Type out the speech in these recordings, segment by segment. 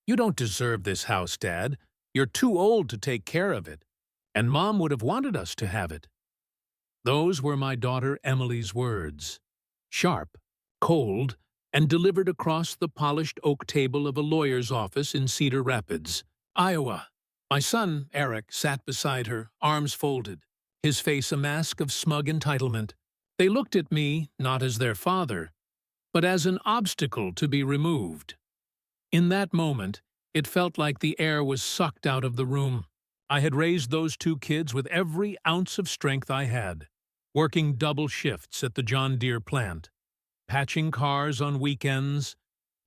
"You don't deserve this house, Dad. You're too old to take care of it, and Mom would have wanted us to have it." Those were my daughter Emily's words. Sharp, cold, and delivered across the polished oak table of a lawyer's office in Cedar Rapids, Iowa. My son, Eric, sat beside her, arms folded, his face a mask of smug entitlement. They looked at me not as their father, but as an obstacle to be removed. In that moment, it felt like the air was sucked out of the room. I had raised those two kids with every ounce of strength I had, working double shifts at the John Deere plant, patching cars on weekends,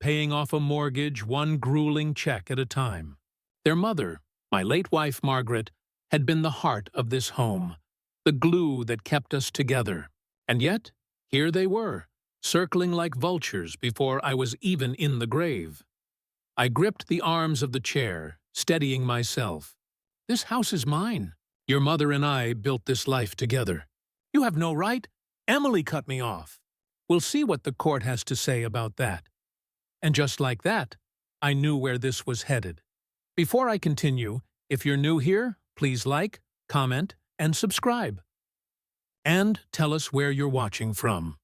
paying off a mortgage one grueling check at a time. Their mother, my late wife Margaret, had been the heart of this home, the glue that kept us together. And yet, here they were, circling like vultures before I was even in the grave. I gripped the arms of the chair, steadying myself. "This house is mine. Your mother and I built this life together. You have no right. Emily cut me off. We'll see what the court has to say about that." And just like that, I knew where this was headed. Before I continue, if you're new here, please like, comment, and subscribe. And tell us where you're watching from.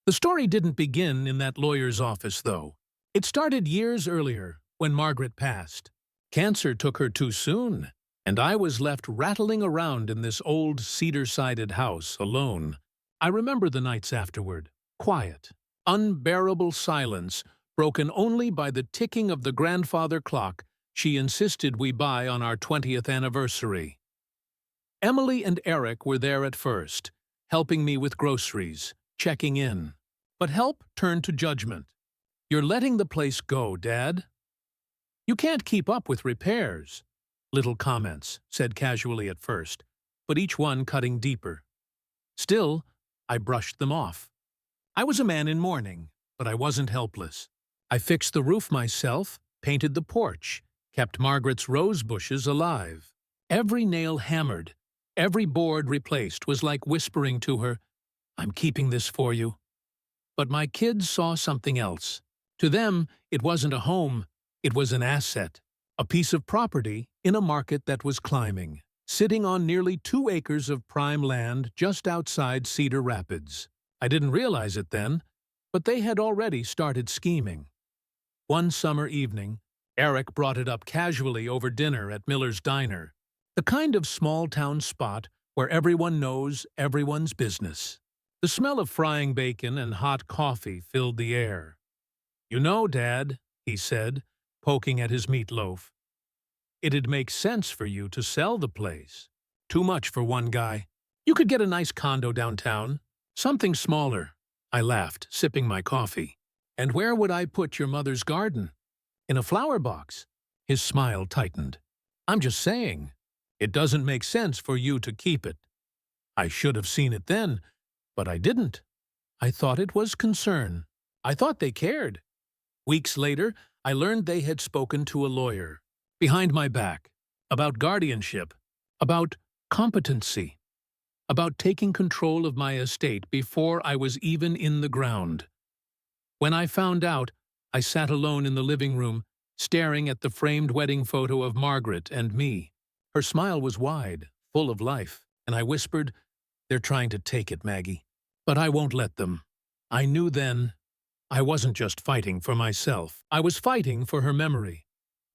The story didn't begin in that lawyer's office, though. It started years earlier, when Margaret passed. Cancer took her too soon, and I was left rattling around in this old cedar-sided house alone. I remember the nights afterward, quiet, unbearable silence, broken only by the ticking of the grandfather clock she insisted we buy on our 20th anniversary. Emily and Eric were there at first, helping me with groceries, checking in. But help turned to judgment. "You're letting the place go, Dad. You can't keep up with repairs." Little comments, said casually at first, but each one cutting deeper. Still, I brushed them off. I was a man in mourning, but I wasn't helpless. I fixed the roof myself, painted the porch, kept Margaret's rose bushes alive. Every nail hammered, every board replaced was like whispering to her, "I'm keeping this for you." But my kids saw something else. To them, it wasn't a home, it was an asset, a piece of property in a market that was climbing, sitting on nearly 2 acres of prime land just outside Cedar Rapids. I didn't realize it then, but they had already started scheming. One summer evening, Eric brought it up casually over dinner at Miller's Diner, the kind of small-town spot where everyone knows everyone's business. The smell of frying bacon and hot coffee filled the air. "You know, Dad," he said, poking at his meatloaf, "it'd make sense for you to sell the place. Too much for one guy. You could get a nice condo downtown, something smaller." I laughed, sipping my coffee. "And where would I put your mother's garden? In a flower box?" His smile tightened. "I'm just saying, it doesn't make sense for you to keep it." I should have seen it then, but I didn't. I thought it was concern. I thought they cared. Weeks later, I learned they had spoken to a lawyer, behind my back, about guardianship, about competency, about taking control of my estate before I was even in the ground. When I found out, I sat alone in the living room, staring at the framed wedding photo of Margaret and me. Her smile was wide, full of life, and I whispered, "They're trying to take it, Maggie. But I won't let them." I knew then I wasn't just fighting for myself. I was fighting for her memory.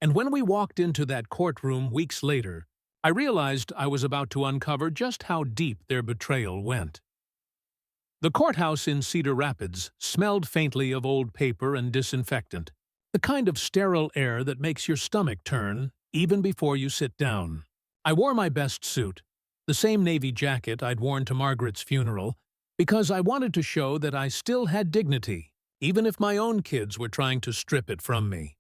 And when we walked into that courtroom weeks later, I realized I was about to uncover just how deep their betrayal went. The courthouse in Cedar Rapids smelled faintly of old paper and disinfectant, the kind of sterile air that makes your stomach turn even before you sit down. I wore my best suit, the same navy jacket I'd worn to Margaret's funeral, because I wanted to show that I still had dignity, even if my own kids were trying to strip it from me.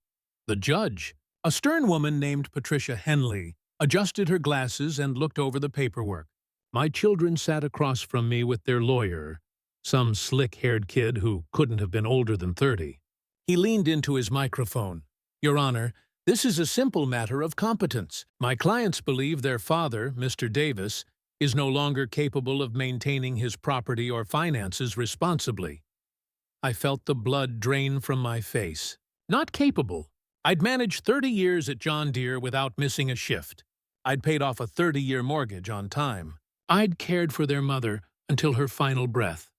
The judge, a stern woman named Patricia Henley, adjusted her glasses and looked over the paperwork. My children sat across from me with their lawyer, some slick-haired kid who couldn't have been older than 30. He leaned into his microphone. "Your Honor, this is a simple matter of competence. My clients believe their father, Mr. Davis, is no longer capable of maintaining his property or finances responsibly." I felt the blood drain from my face. Not capable, I'd managed 30 years at John Deere without missing a shift. I'd paid off a 30-year mortgage on time. I'd cared for their mother until her final breath.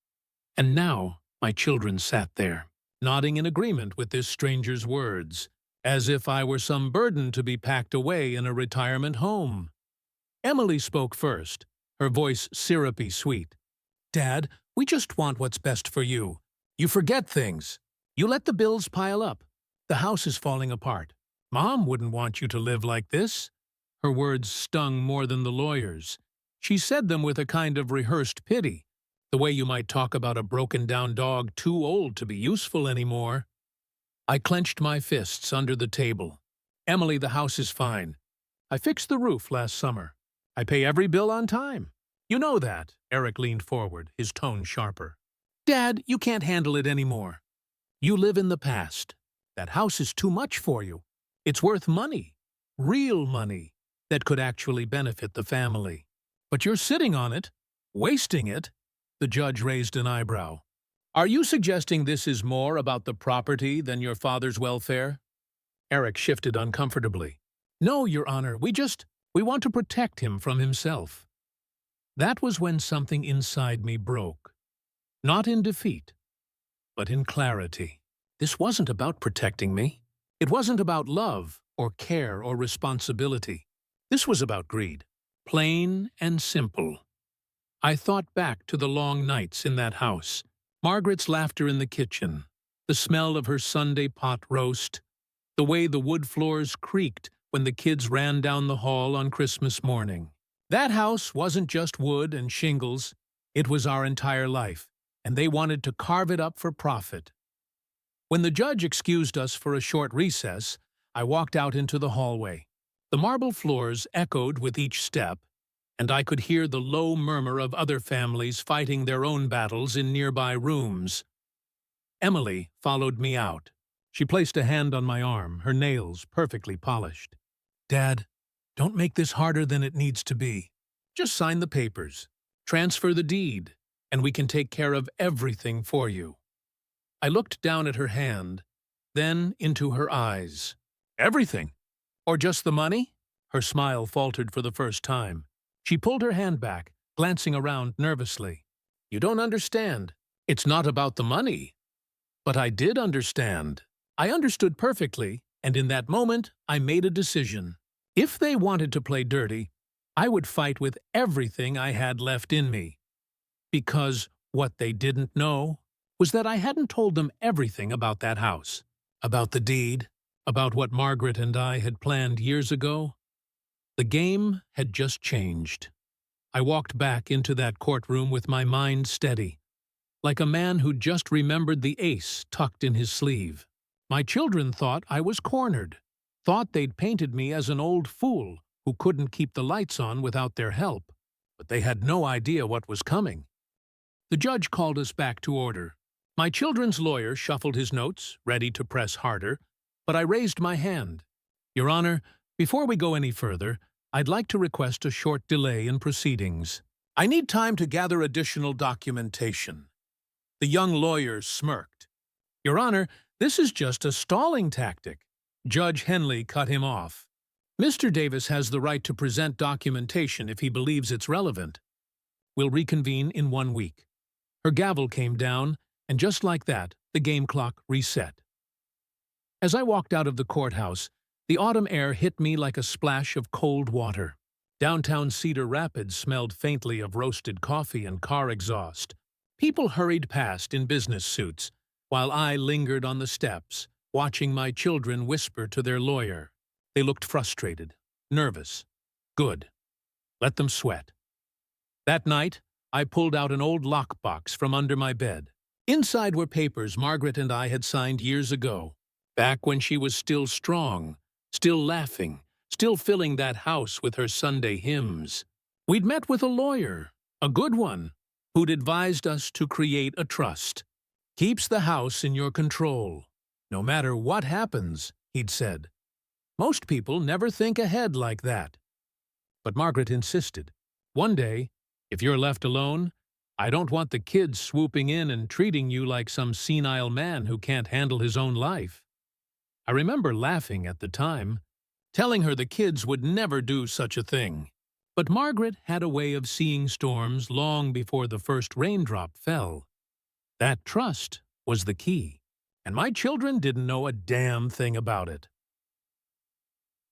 And now my children sat there, nodding in agreement with this stranger's words, as if I were some burden to be packed away in a retirement home. Emily spoke first, her voice syrupy sweet. "Dad, we just want what's best for you. You forget things. You let the bills pile up. The house is falling apart. Mom wouldn't want you to live like this." Her words stung more than the lawyers. She said them with a kind of rehearsed pity, the way you might talk about a broken-down dog too old to be useful anymore. I clenched my fists under the table. "Emily, the house is fine. I fixed the roof last summer. I pay every bill on time. You know that." Eric leaned forward, his tone sharper. "Dad, you can't handle it anymore. You live in the past. That house is too much for you. It's worth money, real money, that could actually benefit the family. But you're sitting on it, wasting it." The judge raised an eyebrow. "Are you suggesting this is more about the property than your father's welfare?" Eric shifted uncomfortably. "No, Your Honor, we want to protect him from himself." That was when something inside me broke. Not in defeat, but in clarity. This wasn't about protecting me. It wasn't about love or care or responsibility. This was about greed. Plain and simple. I thought back to the long nights in that house, Margaret's laughter in the kitchen, the smell of her Sunday pot roast, the way the wood floors creaked when the kids ran down the hall on Christmas morning. That house wasn't just wood and shingles, it was our entire life, and they wanted to carve it up for profit. When the judge excused us for a short recess, I walked out into the hallway. The marble floors echoed with each step, and I could hear the low murmur of other families fighting their own battles in nearby rooms. Emily followed me out. She placed a hand on my arm, her nails perfectly polished. "Dad, don't make this harder than it needs to be. Just sign the papers, transfer the deed, and we can take care of everything for you." I looked down at her hand, then into her eyes. "Everything? Or just the money?" Her smile faltered for the first time. She pulled her hand back, glancing around nervously. "You don't understand. It's not about the money." But I did understand. I understood perfectly, and in that moment I made a decision. If they wanted to play dirty, I would fight with everything I had left in me. Because what they didn't know was that I hadn't told them everything about that house, about the deed, about what Margaret and I had planned years ago. The game had just changed. I walked back into that courtroom with my mind steady, like a man who'd just remembered the ace tucked in his sleeve. My children thought I was cornered, thought they'd painted me as an old fool who couldn't keep the lights on without their help, but they had no idea what was coming. The judge called us back to order. My children's lawyer shuffled his notes, ready to press harder, but I raised my hand. "Your Honor, before we go any further, I'd like to request a short delay in proceedings. I need time to gather additional documentation." The young lawyer smirked. "Your Honor, this is just a stalling tactic." Judge Henley cut him off. "Mr. Davis has the right to present documentation if he believes it's relevant. We'll reconvene in 1 week." Her gavel came down, and just like that, the game clock reset. As I walked out of the courthouse, the autumn air hit me like a splash of cold water. Downtown Cedar Rapids smelled faintly of roasted coffee and car exhaust. People hurried past in business suits, while I lingered on the steps, watching my children whisper to their lawyer. They looked frustrated, nervous. Good. Let them sweat. That night, I pulled out an old lockbox from under my bed. Inside were papers Margaret and I had signed years ago, back when she was still strong, still laughing, still filling that house with her Sunday hymns. We'd met with a lawyer, a good one, who'd advised us to create a trust. "Keeps the house in your control. No matter what happens," he'd said. Most people never think ahead like that. But Margaret insisted. "One day, if you're left alone, I don't want the kids swooping in and treating you like some senile man who can't handle his own life." I remember laughing at the time, telling her the kids would never do such a thing. But Margaret had a way of seeing storms long before the first raindrop fell. That trust was the key, and my children didn't know a damn thing about it.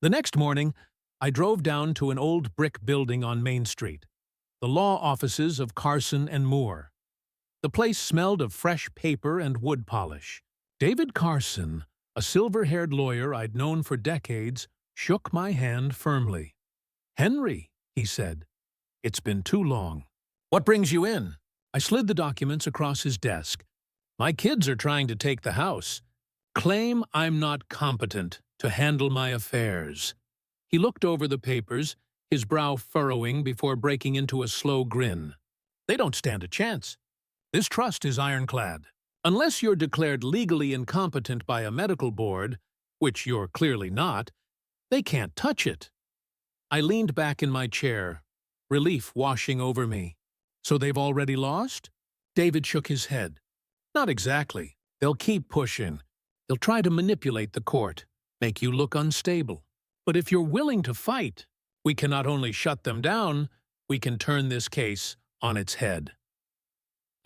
The next morning, I drove down to an old brick building on Main Street, the law offices of Carson and Moore. The place smelled of fresh paper and wood polish. David Carson, a silver-haired lawyer I'd known for decades, shook my hand firmly. "Henry," he said, "it's been too long. What brings you in?" I slid the documents across his desk. "My kids are trying to take the house. Claim I'm not competent to handle my affairs." He looked over the papers, his brow furrowing before breaking into a slow grin. "They don't stand a chance. This trust is ironclad. Unless you're declared legally incompetent by a medical board, which you're clearly not, they can't touch it." I leaned back in my chair, relief washing over me. "So they've already lost?" David shook his head. "Not exactly. They'll keep pushing. They'll try to manipulate the court, make you look unstable. But if you're willing to fight, we can not only shut them down, we can turn this case on its head."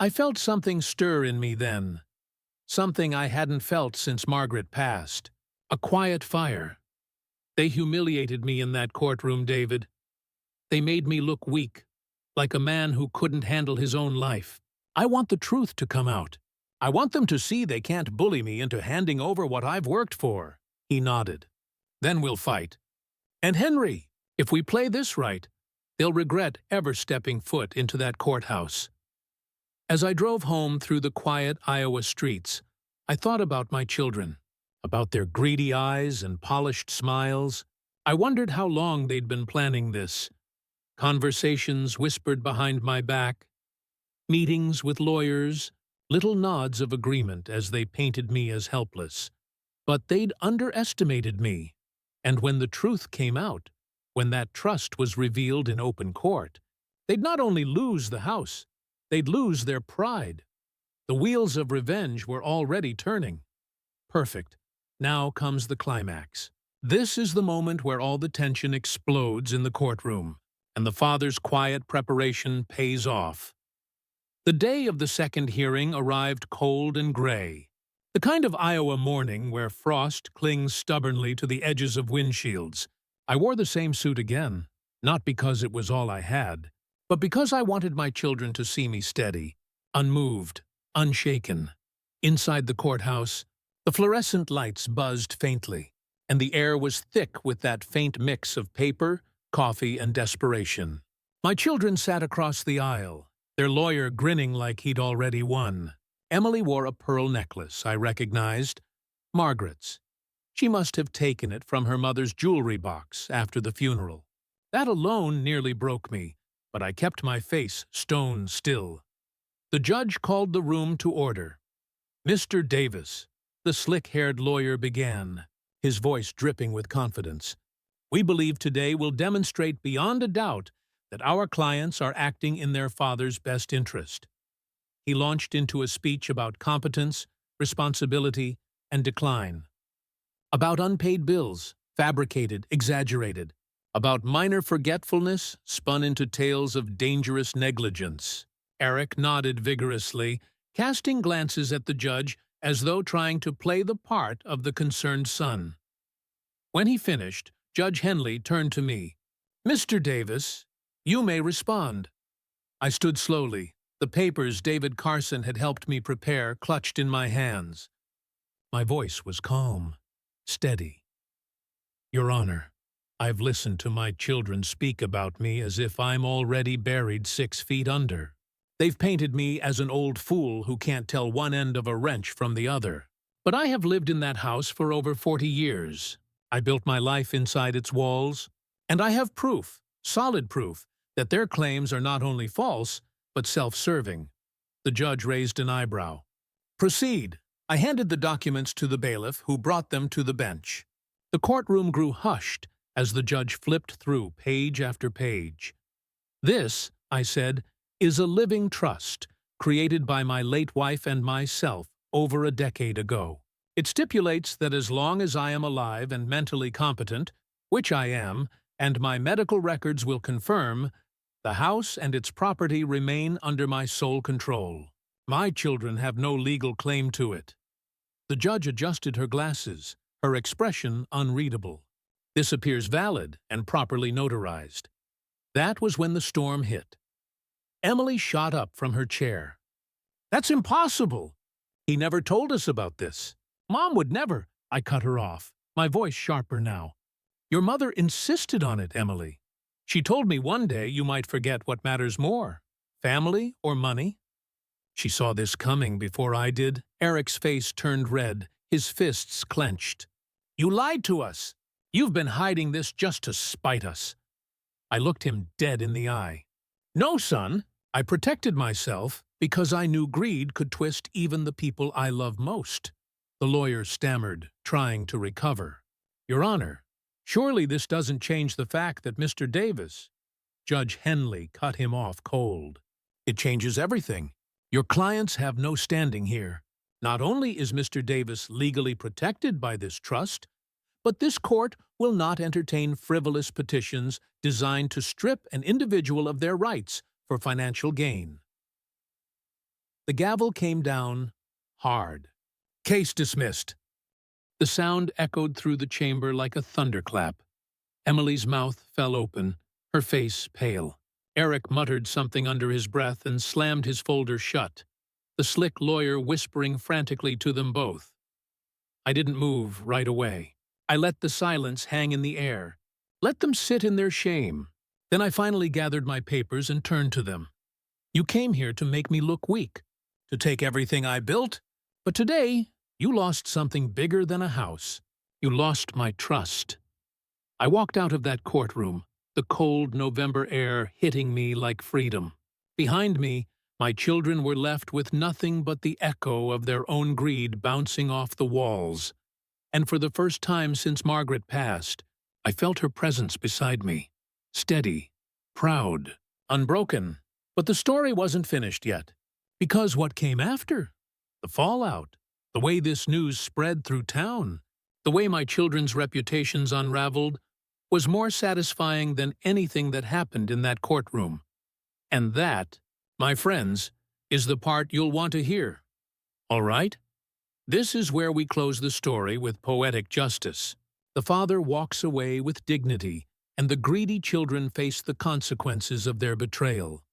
I felt something stir in me then, something I hadn't felt since Margaret passed, a quiet fire. They humiliated me in that courtroom, David. They made me look weak, like a man who couldn't handle his own life. I want the truth to come out. I want them to see they can't bully me into handing over what I've worked for." He nodded. "Then we'll fight. And Henry, if we play this right, they'll regret ever stepping foot into that courthouse." As I drove home through the quiet Iowa streets, I thought about my children, about their greedy eyes and polished smiles. I wondered how long they'd been planning this. Conversations whispered behind my back, meetings with lawyers, little nods of agreement as they painted me as helpless. But they'd underestimated me, and when the truth came out, when that trust was revealed in open court, they'd not only lose the house, they'd lose their pride. The wheels of revenge were already turning. Perfect. Now comes the climax. This is the moment where all the tension explodes in the courtroom, and the father's quiet preparation pays off. The day of the second hearing arrived cold and gray, the kind of Iowa morning where frost clings stubbornly to the edges of windshields. I wore the same suit again, not because it was all I had, but because I wanted my children to see me steady, unmoved, unshaken. Inside the courthouse, the fluorescent lights buzzed faintly, and the air was thick with that faint mix of paper, coffee, and desperation. My children sat across the aisle, their lawyer grinning like he'd already won. Emily wore a pearl necklace I recognized, Margaret's. She must have taken it from her mother's jewelry box after the funeral. That alone nearly broke me, but I kept my face stone still. The judge called the room to order. "Mr. Davis," the slick-haired lawyer began, his voice dripping with confidence, "we believe today will demonstrate beyond a doubt that our clients are acting in their father's best interest." He launched into a speech about competence, responsibility, and decline. About unpaid bills, fabricated, exaggerated. About minor forgetfulness, spun into tales of dangerous negligence. Eric nodded vigorously, casting glances at the judge as though trying to play the part of the concerned son. When he finished, Judge Henley turned to me. "Mr. Davis, you may respond." I stood slowly, the papers David Carson had helped me prepare clutched in my hands. My voice was calm, steady. "Your Honor, I've listened to my children speak about me as if I'm already buried 6 feet under. They've painted me as an old fool who can't tell one end of a wrench from the other. But I have lived in that house for over 40 years. I built my life inside its walls, and I have proof, solid proof, that their claims are not only false, but self-serving." The judge raised an eyebrow. "Proceed." I handed the documents to the bailiff, who brought them to the bench. The courtroom grew hushed as the judge flipped through page after page. "This," I said, "is a living trust created by my late wife and myself over a decade ago. It stipulates that as long as I am alive and mentally competent, which I am, and my medical records will confirm, the house and its property remain under my sole control. My children have no legal claim to it. The judge adjusted her glasses, her expression unreadable. This appears valid and properly notarized. That was when the storm hit. Emily shot up from her chair. "That's impossible! He never told us about this. Mom would never—" I cut her off, my voice sharper now. "Your mother insisted on it, Emily. She told me one day you might forget what matters more, family or money." She saw this coming before I did. Eric's face turned red, his fists clenched. "You lied to us! You've been hiding this just to spite us." I looked him dead in the eye. "No, son. I protected myself because I knew greed could twist even the people I love most." The lawyer stammered, trying to recover. "Your Honor, surely this doesn't change the fact that Mr. Davis—" Judge Henley cut him off cold. "It changes everything. Your clients have no standing here. Not only is Mr. Davis legally protected by this trust, but this court will not entertain frivolous petitions designed to strip an individual of their rights for financial gain." The gavel came down hard. "Case dismissed." The sound echoed through the chamber like a thunderclap. Emily's mouth fell open, her face pale. Eric muttered something under his breath and slammed his folder shut, the slick lawyer whispering frantically to them both. I didn't move right away. I let the silence hang in the air. Let them sit in their shame. Then I finally gathered my papers and turned to them. "You came here to make me look weak, to take everything I built, but today you lost something bigger than a house. You lost my trust." I walked out of that courtroom, the cold November air hitting me like freedom. Behind me, my children were left with nothing but the echo of their own greed bouncing off the walls. And for the first time since Margaret passed, I felt her presence beside me. Steady, proud, unbroken. But the story wasn't finished yet. Because what came after? The fallout, the way this news spread through town, the way my children's reputations unraveled, was more satisfying than anything that happened in that courtroom. And that, my friends, is the part you'll want to hear. All right? This is where we close the story with poetic justice. The father walks away with dignity, and the greedy children face the consequences of their betrayal.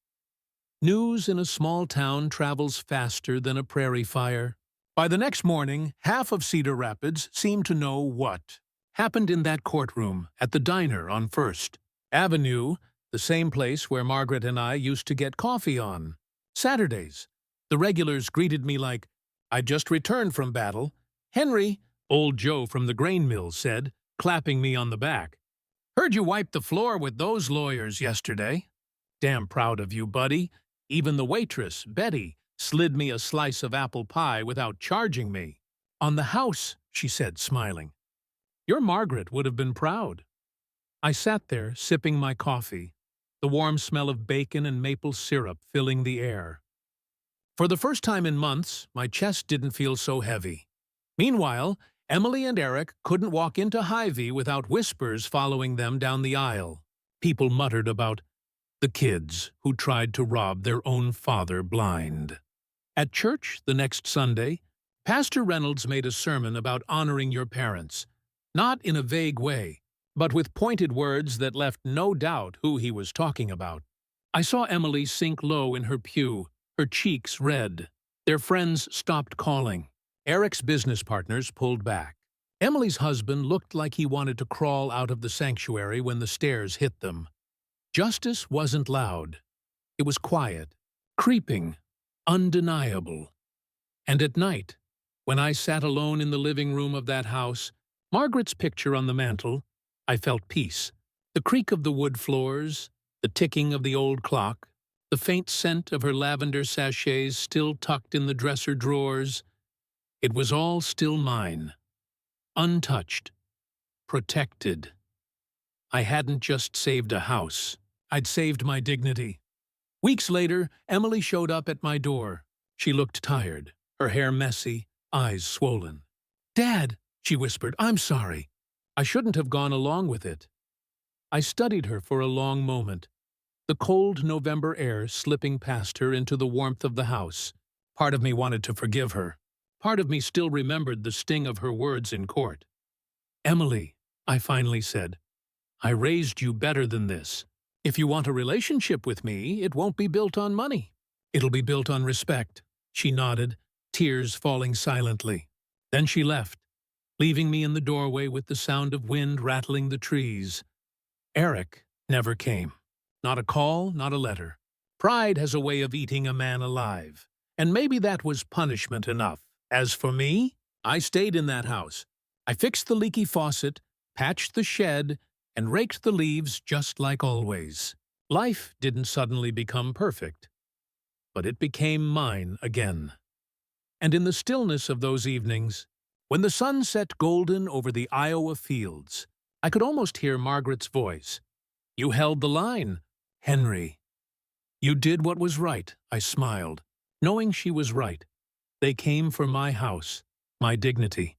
News in a small town travels faster than a prairie fire. By the next morning, half of Cedar Rapids seemed to know what happened in that courtroom at the diner on First Avenue, the same place where Margaret and I used to get coffee on Saturdays. The regulars greeted me like I'd just returned from battle. "Henry," old Joe from the grain mill said, clapping me on the back. "Heard you wiped the floor with those lawyers yesterday." "Damn proud of you, buddy." Even the waitress, Betty, slid me a slice of apple pie without charging me. "On the house," she said, smiling. "Your Margaret would have been proud." I sat there, sipping my coffee, the warm smell of bacon and maple syrup filling the air. For the first time in months, my chest didn't feel so heavy. Meanwhile, Emily and Eric couldn't walk into Hy-Vee without whispers following them down the aisle. People muttered about the kids who tried to rob their own father blind. At church the next Sunday, Pastor Reynolds made a sermon about honoring your parents, not in a vague way, but with pointed words that left no doubt who he was talking about. I saw Emily sink low in her pew, her cheeks red. Their friends stopped calling. Eric's business partners pulled back. Emily's husband looked like he wanted to crawl out of the sanctuary when the stairs hit them. Justice wasn't loud. It was quiet, creeping, undeniable. And at night, when I sat alone in the living room of that house, Margaret's picture on the mantel, I felt peace. The creak of the wood floors, the ticking of the old clock, the faint scent of her lavender sachets still tucked in the dresser drawers. It was all still mine. Untouched. Protected. I hadn't just saved a house. I'd saved my dignity. Weeks later, Emily showed up at my door. She looked tired, her hair messy, eyes swollen. Dad, she whispered, I'm sorry. I shouldn't have gone along with it. I studied her for a long moment, the cold November air slipping past her into the warmth of the house. Part of me wanted to forgive her. Part of me still remembered the sting of her words in court. Emily, I finally said, I raised you better than this. If you want a relationship with me, it won't be built on money. It'll be built on respect. She nodded, tears falling silently. Then she left, leaving me in the doorway with the sound of wind rattling the trees. Eric never came. Not a call, not a letter. Pride has a way of eating a man alive, and maybe that was punishment enough. As for me, I stayed in that house. I fixed the leaky faucet, patched the shed, and raked the leaves just like always. Life didn't suddenly become perfect, but it became mine again. And in the stillness of those evenings, when the sun set golden over the Iowa fields, I could almost hear Margaret's voice. You held the line, Henry. You did what was right, I smiled, knowing she was right. They came for my house, my dignity,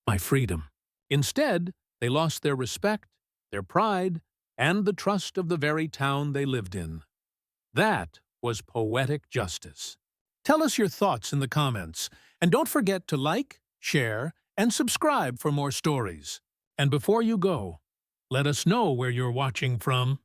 my freedom. Instead, they lost their respect, their pride, and the trust of the very town they lived in. That was poetic justice. Tell us your thoughts in the comments, and don't forget to like, share, and subscribe for more stories. And before you go, let us know where you're watching from.